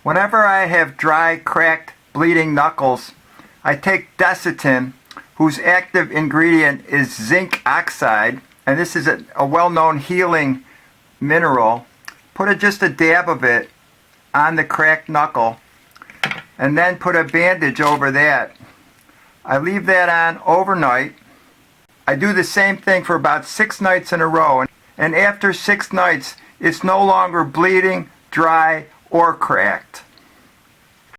Whenever I have dry, cracked, bleeding knuckles, I take Desitin, whose active ingredient is zinc oxide, and this is a well-known healing mineral. Put just a dab of it on the cracked knuckle, and then put a bandage over that. I leave that on overnight. I do the same thing for about 6 nights in a row, and after 6 nights, it's no longer bleeding, dry, or cracked.